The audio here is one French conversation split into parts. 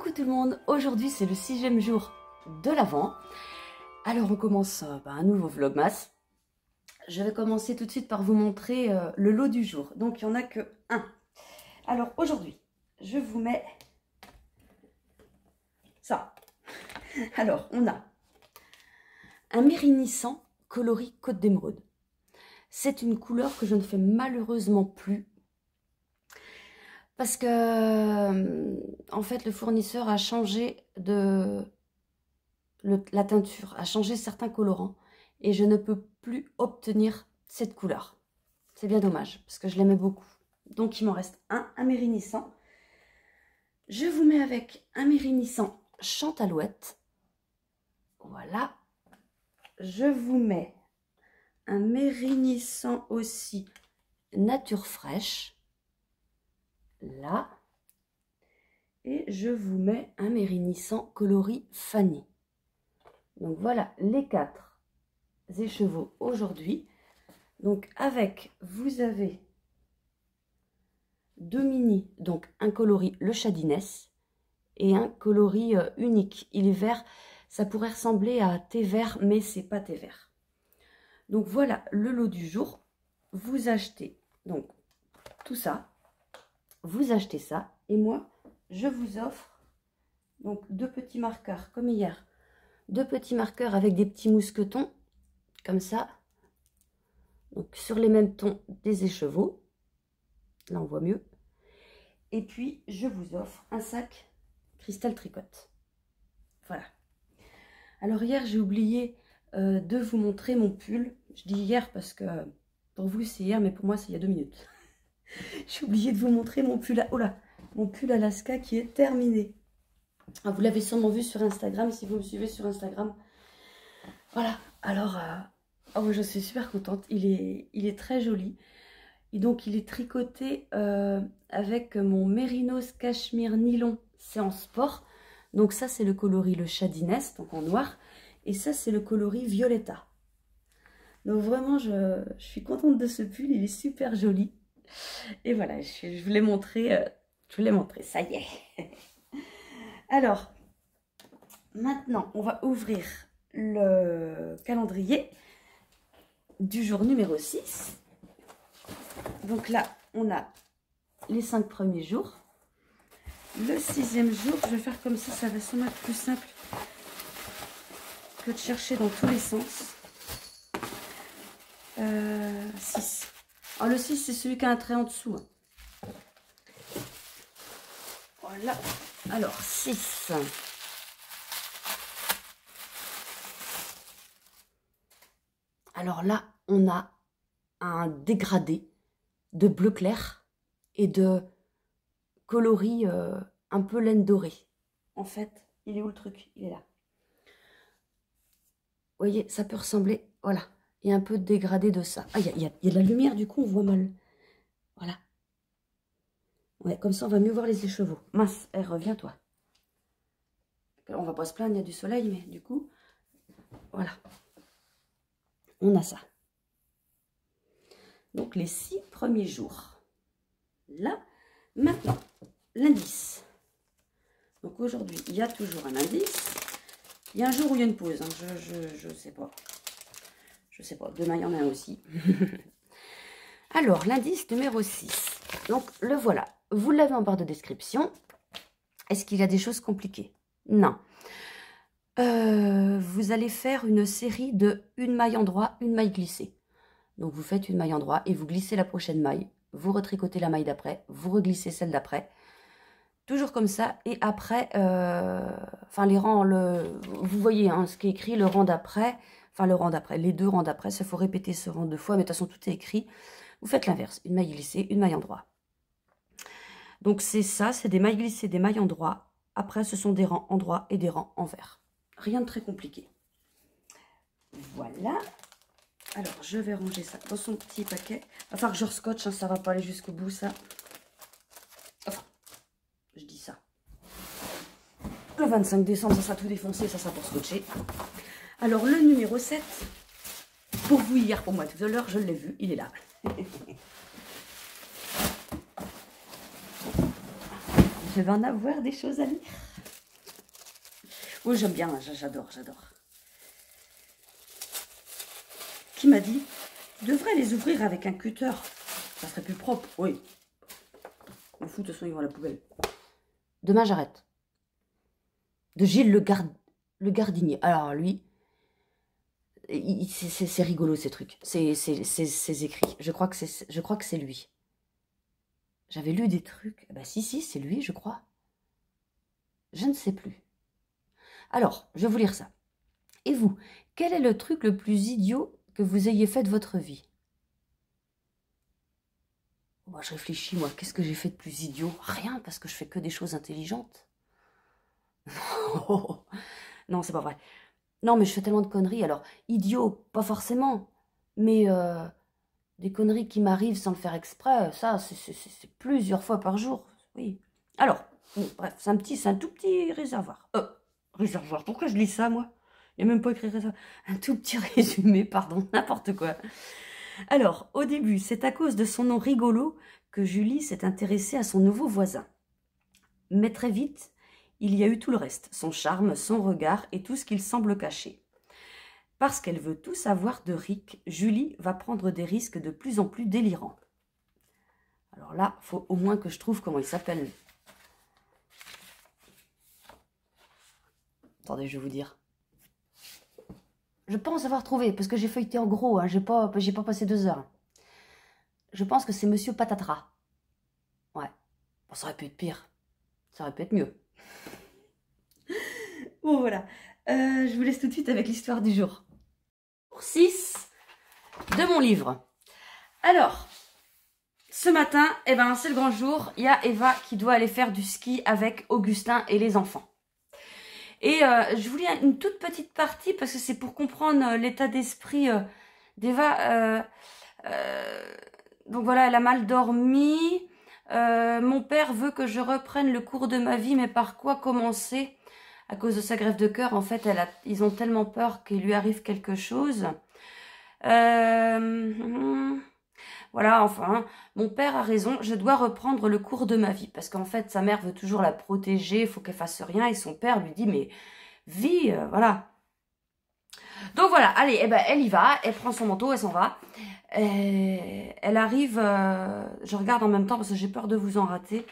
Coucou tout le monde, aujourd'hui c'est le 6e jour de l'Avent. Alors on commence un nouveau vlogmas. Je vais commencer tout de suite par vous montrer le lot du jour. Donc il n'y en a que un. Alors aujourd'hui, je vous mets ça. Alors on a un mérinissant coloris Côte d'Émeraude. C'est une couleur que je ne fais malheureusement plus. Parce que, en fait, le fournisseur a changé la teinture, a changé certains colorants. Et je ne peux plus obtenir cette couleur. C'est bien dommage, parce que je l'aimais beaucoup. Donc, il m'en reste un mérinissant. Je vous mets avec un mérinissant Chantalouette. Voilà. Je vous mets un mérinissant aussi Nature Fraîche. Là, et je vous mets un mérinissant coloris Fanny. Donc voilà les 4 écheveaux aujourd'hui. Donc avec, vous avez 2 mini, donc un coloris Le Chadiness et un coloris unique. Il est vert, ça pourrait ressembler à thé vert, mais c'est pas thé vert. Donc voilà le lot du jour. Vous achetez donc tout ça. Vous achetez ça et moi je vous offre donc 2 petits marqueurs comme hier, 2 petits marqueurs avec des petits mousquetons comme ça, donc sur les mêmes tons des écheveaux, là on voit mieux, et puis je vous offre un sac Cristal Tricotte. Voilà. Alors hier j'ai oublié de vous montrer mon pull. Je dis hier parce que pour vous c'est hier mais pour moi c'est il y a 2 minutes. J'ai oublié de vous montrer mon pull, mon pull Alaska qui est terminé. Ah, vous l'avez sûrement vu sur Instagram, si vous me suivez sur Instagram. Voilà, alors, oh, je suis super contente. Il est très joli. Et donc, il est tricoté avec mon Mérinos Cachemire Nylon, c'est en sport. Donc ça, c'est le coloris Le Chadiness, donc en noir. Et ça, c'est le coloris Violetta. Donc vraiment, je suis contente de ce pull, il est super joli. Et voilà, je vous l'ai montré, ça y est. Alors, maintenant, on va ouvrir le calendrier du jour numéro 6. Donc là, on a les 5 premiers jours. Le 6e jour, je vais faire comme ça va sûrement être plus simple que de chercher dans tous les sens. 6. Alors, le 6, c'est celui qui a un trait en dessous. Voilà. Alors, 6. Alors là, on a un dégradé de bleu clair et de coloris un peu laine dorée. En fait, il est où le truc? Il est là. Vous voyez, ça peut ressembler... Voilà. Il y a un peu de dégradé de ça. Ah, il y a de la lumière, du coup, on voit mal. Voilà. Ouais, comme ça, on va mieux voir les écheveaux. Mince, reviens-toi. On va pas se plaindre, il y a du soleil, mais du coup, voilà. On a ça. Donc, les 6 premiers jours. Là, maintenant, l'indice. Donc, aujourd'hui, il y a toujours un indice. Il y a un jour où il y a une pause. Hein. Je sais pas. Je sais pas. Demain, il y en a un aussi. Alors, l'indice numéro 6. Donc, le voilà. Vous l'avez en barre de description. Est-ce qu'il y a des choses compliquées? Non. Vous allez faire une série de une maille endroit, une maille glissée. Donc, vous faites une maille endroit et vous glissez la prochaine maille. Vous retricotez la maille d'après. Vous reglissez celle d'après. Toujours comme ça. Et après, enfin, les rangs, vous voyez hein, ce qui est écrit, le rang d'après. Enfin, le rang d'après, les 2 rangs d'après. Ça, faut répéter ce rang 2 fois. Mais de toute façon, tout est écrit. Vous faites l'inverse. Une maille glissée, une maille endroit. Donc, c'est ça. C'est des mailles glissées, des mailles endroit. Après, ce sont des rangs endroits et des rangs envers. Rien de très compliqué. Voilà. Alors, je vais ranger ça dans son petit paquet. Il va falloir que je rescotche. Hein, ça va pas aller jusqu'au bout, ça. Enfin, je dis ça. Le 25 décembre, ça sera tout défoncé. Ça sera pour scotcher. Alors, le numéro 7. Pour vous, hier, pour moi, tout à l'heure, je l'ai vu. Il est là. Je vais en avoir des choses à lire. Oui, j'aime bien, j'adore, j'adore. Qui m'a dit, tu devrais les ouvrir avec un cutter. Ça serait plus propre. Oui. On fout, de toute façon, ils vont à la poubelle. Demain, j'arrête. De Gilles le Gardinier. Alors, lui, c'est rigolo, ces trucs. Ces écrits. Je crois que c'est lui. J'avais lu des trucs. Bah si, c'est lui, je crois. Je ne sais plus. Alors, je vais vous lire ça. Et vous, quel est le truc le plus idiot que vous ayez fait de votre vie? Moi, je réfléchis, moi, qu'est-ce que j'ai fait de plus idiot? Rien, parce que je fais que des choses intelligentes. Non, c'est pas vrai. Non, mais je fais tellement de conneries. Alors, idiot, pas forcément. Mais des conneries qui m'arrivent sans le faire exprès, ça, c'est plusieurs fois par jour. Oui. Alors, bon, bref, c'est un tout petit réservoir. Réservoir, pourquoi je lis ça, moi? Il n'y a même pas écrit réservoir. Un tout petit résumé, pardon, n'importe quoi. Alors, au début, c'est à cause de son nom rigolo que Julie s'est intéressée à son nouveau voisin. Mais très vite, il y a eu tout le reste, son charme, son regard et tout ce qu'il semble cacher. Parce qu'elle veut tout savoir de Rick, Julie va prendre des risques de plus en plus délirants. Alors là, il faut au moins que je trouve comment il s'appelle. Attendez, je vais vous dire. Je pense avoir trouvé, parce que j'ai feuilleté en gros, hein, j'ai pas passé 2 heures. Je pense que c'est Monsieur Patatras. Ouais, bon, ça aurait pu être pire. Ça aurait pu être mieux. Bon, voilà. Je vous laisse tout de suite avec l'histoire du jour. Pour 6 de mon livre. Alors, ce matin, eh ben, c'est le grand jour. Il y a Eva qui doit aller faire du ski avec Augustin et les enfants. Et je vous lis une toute petite partie parce que c'est pour comprendre l'état d'esprit d'Eva. Donc voilà, elle a mal dormi. Mon père veut que je reprenne le cours de ma vie, mais par quoi commencer? À cause de sa greffe de cœur, en fait, ils ont tellement peur qu'il lui arrive quelque chose. Voilà, enfin, mon père a raison, je dois reprendre le cours de ma vie. Parce qu'en fait, sa mère veut toujours la protéger, il faut qu'elle fasse rien. Et son père lui dit, mais vis, voilà. Donc voilà, allez, eh ben, elle y va, elle prend son manteau, elle s'en va. Elle arrive, je regarde en même temps parce que j'ai peur de vous en rater.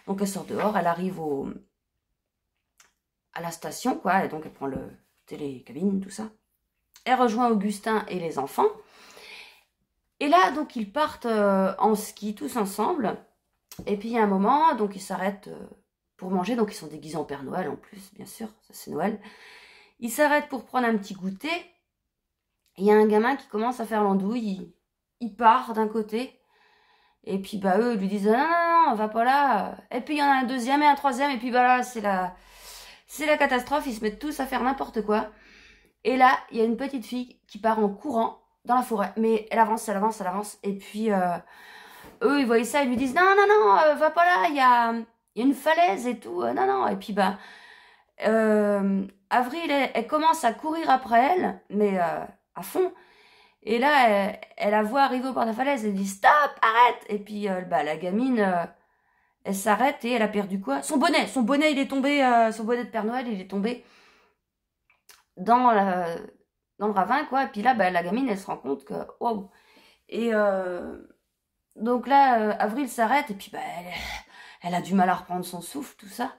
Donc elle sort dehors, elle arrive à la station, quoi. Et donc elle prend le télécabine, tout ça. Elle rejoint Augustin et les enfants. Et là, donc, ils partent en ski tous ensemble. Et puis, il y a un moment, donc, ils s'arrêtent pour manger. Donc, ils sont déguisés en Père Noël, en plus, bien sûr. Ça, c'est Noël. Ils s'arrêtent pour prendre un petit goûter. Il y a un gamin qui commence à faire l'andouille. Il part d'un côté. Et puis, bah, eux, lui disent, non, va pas là. Et puis, il y en a un deuxième et un troisième. Et puis, bah, là, c'est la catastrophe. Ils se mettent tous à faire n'importe quoi. Et là, il y a une petite fille qui part en courant dans la forêt, mais elle avance, et puis eux, ils voient ça, ils lui disent, non, va pas là, il y a une falaise et tout, non, et puis bah, Avril, elle commence à courir après elle, mais à fond, et là, elle la voit arriver au bord de la falaise, elle dit, stop, arrête, et puis bah, la gamine, elle s'arrête et elle a perdu quoi? Son bonnet, il est tombé, son bonnet de Père Noël, il est tombé dans le ravin, quoi. Et puis là, bah, la gamine, elle se rend compte que, wow. Et donc là, Avril s'arrête, et puis bah, elle a du mal à reprendre son souffle, tout ça.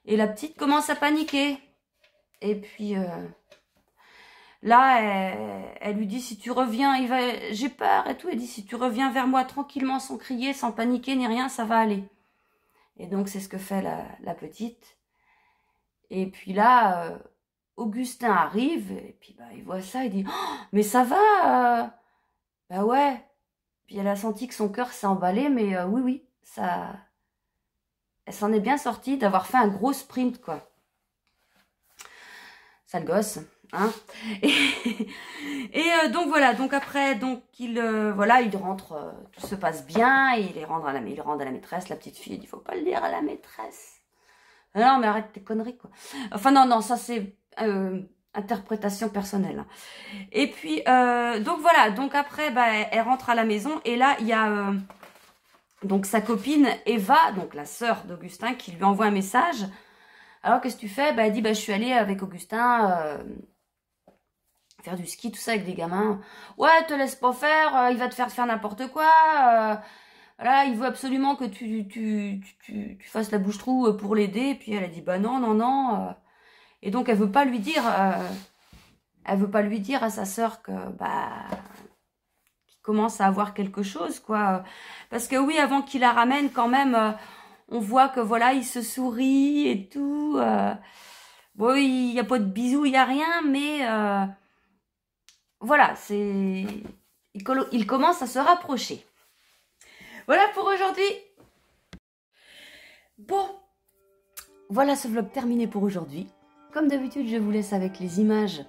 Et la petite commence à paniquer. Et puis là, elle lui dit, si tu reviens, j'ai peur et tout. Elle dit, si tu reviens vers moi tranquillement, sans crier, sans paniquer, ni rien, ça va aller. Et donc, c'est ce que fait la petite. Et puis là, Augustin arrive, et puis bah, il voit ça, il dit, oh, mais ça va bah ouais. Puis elle a senti que son cœur s'est emballé, mais oui, ça... Elle s'en est bien sortie d'avoir fait un gros sprint, quoi. Sale gosse, hein. Et donc voilà, donc après, donc voilà, il rentre, tout se passe bien, et il rend à la maîtresse, la petite fille, il dit, faut pas le dire à la maîtresse. Non, mais arrête tes conneries, quoi. Enfin, non, ça c'est interprétation personnelle. Et puis, donc voilà, donc après, bah, elle rentre à la maison, et là, il y a donc sa copine Eva, donc la sœur d'Augustin, qui lui envoie un message. Alors qu'est-ce que tu fais? Bah, elle dit, bah, je suis allée avec Augustin faire du ski, tout ça avec des gamins. Ouais, te laisse pas faire, il va te faire n'importe quoi. Voilà, il veut absolument que tu fasses la bouche-trou pour l'aider. Puis elle a dit, bah non, non, non. Et donc elle veut pas lui dire à sa sœur que bah qu'il commence à avoir quelque chose, quoi. Parce que oui, avant qu'il la ramène, quand même, on voit que voilà, il se sourit et tout. Bon, il y a pas de bisous, il y a rien, mais voilà, il commence à se rapprocher. Voilà pour aujourd'hui. Bon, voilà ce vlog terminé pour aujourd'hui. Comme d'habitude, je vous laisse avec les images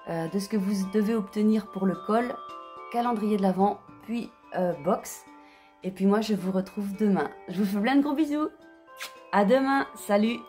de ce que vous devez obtenir pour le col, calendrier de l'Avent, puis box. Et puis moi, je vous retrouve demain. Je vous fais plein de gros bisous. À demain. Salut.